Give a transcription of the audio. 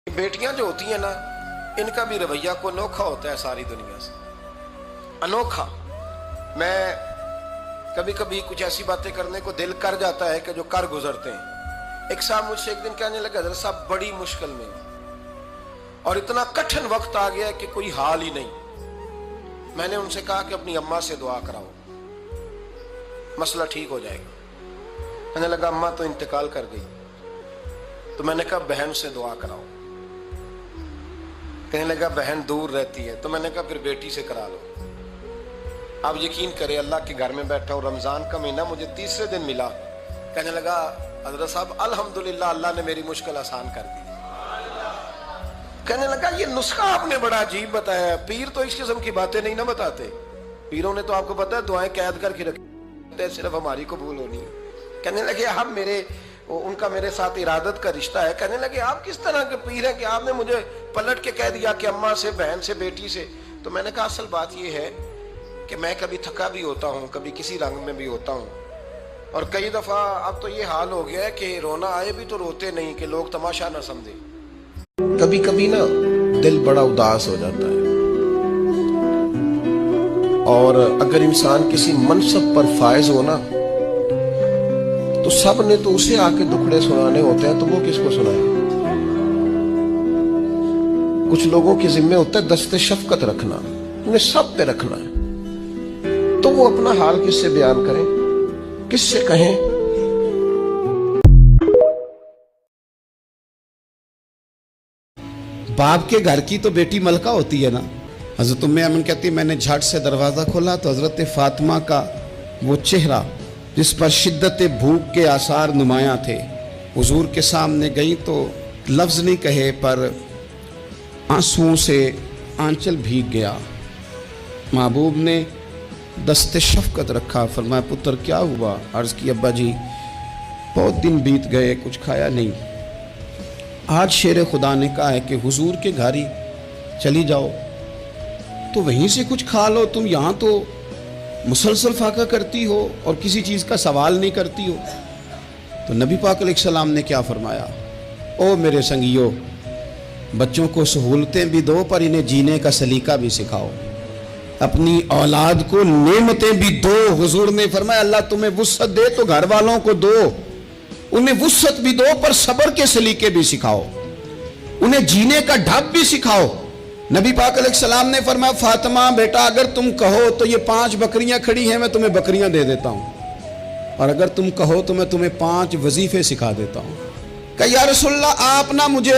बेटियां जो होती हैं ना, इनका भी रवैया को अनोखा होता है सारी दुनिया से, अनोखा। मैं कभी कभी कुछ ऐसी बातें करने को दिल कर जाता है कि जो कर गुजरते हैं। एक साहब मुझसे एक दिन कहने लगे, हज़रत साहब बड़ी मुश्किल में और इतना कठिन वक्त आ गया कि कोई हाल ही नहीं। मैंने उनसे कहा कि अपनी अम्मा से दुआ कराओ, मसला ठीक हो जाएगा। कहने लगा अम्मा तो इंतकाल कर गई। तो मैंने कहा बहन से दुआ कराओ। कहने लगा बहन दूर रहती है। तो मैंने कहा फिर बेटी से करा लो। आप यकीन करें, अल्लाह के घर में बैठा हूं, रमजान का महीना मुझे तीसरे दिन मिला। कहने लगा हज़रत साहब अल्हम्दुलिल्लाह, अल्लाह ने मेरी मुश्किल आसान कर दी। कहने लगा ये नुस्खा आपने बड़ा अजीब बताया, पीर तो इस किस्म की बातें नहीं ना बताते। पीरों ने तो आपको पता है दुआएं कैद करके रखी, सिर्फ हमारी कबूल होनी है। कहने लगे आप उनका मेरे साथ इरादत का रिश्ता है। कहने लगे आप किस तरह के पीर हैं कि आपने मुझे पलट के कह दिया कि अम्मा से, बहन से, बेटी से। तो मैंने कहा असल बात यह है कि मैं कभी थका भी होता हूँ, कभी किसी रंग में भी होता हूँ, और कई दफा अब तो ये हाल हो गया है कि रोना आए भी तो रोते नहीं कि लोग तमाशा ना समझे। कभी कभी ना दिल बड़ा उदास हो जाता है, और अगर इंसान किसी मनसब पर फायज हो ना तो सब ने तो उसे आके दुखड़े सुनाने होते हैं, तो वो किसको सुनाए। कुछ लोगों के जिम्मे होता है दस्ते शफकत रखना, उन्हें सब पे रखना है, तो वो अपना हाल किससे बयान करें, किससे कहें। बाप के घर की तो बेटी मलका होती है ना। हजरत उम्मे अमन कहती है मैंने झट से दरवाजा खोला तो हजरत फातिमा का वो चेहरा जिस पर शिद्दत भूख के आसार नुमायां थे, हुजूर के सामने गई तो लफ्ज़ नहीं कहे पर आंसुओं से आंचल भीग गया। महबूब ने दस्ते शफकत रखा, फरमाया पुत्र क्या हुआ। अर्ज़ की अब्बा जी बहुत दिन बीत गए, कुछ खाया नहीं। आज शेर खुदा ने कहा है कि हुजूर के घर ही चली जाओ तो वहीं से कुछ खा लो, तुम यहाँ तो मुसलसल फाका करती हो और किसी चीज़ का सवाल नहीं करती हो। तो नबी पाक अलैहिस्सलाम ने क्या फरमाया, ओ मेरे संगियो, बच्चों को सहूलतें भी दो पर इन्हें जीने का सलीका भी सिखाओ, अपनी औलाद को नेमतें भी दो। हुजूर ने फरमाया अल्लाह तुम्हें वुसअत दे तो घर वालों को दो, उन्हें वुसअत भी दो पर सब्र के सलीके भी सिखाओ, उन्हें जीने का ढब भी सिखाओ। नबी पाक अलैहिस्सलाम ने फरमाया फातिमा बेटा अगर तुम कहो तो ये 5 बकरियां खड़ी हैं, मैं तुम्हें बकरियां दे देता हूं, और अगर तुम कहो तो मैं तुम्हें 5 वजीफे सिखा देता हूं। कहा या रसूलल्लाह आप ना मुझे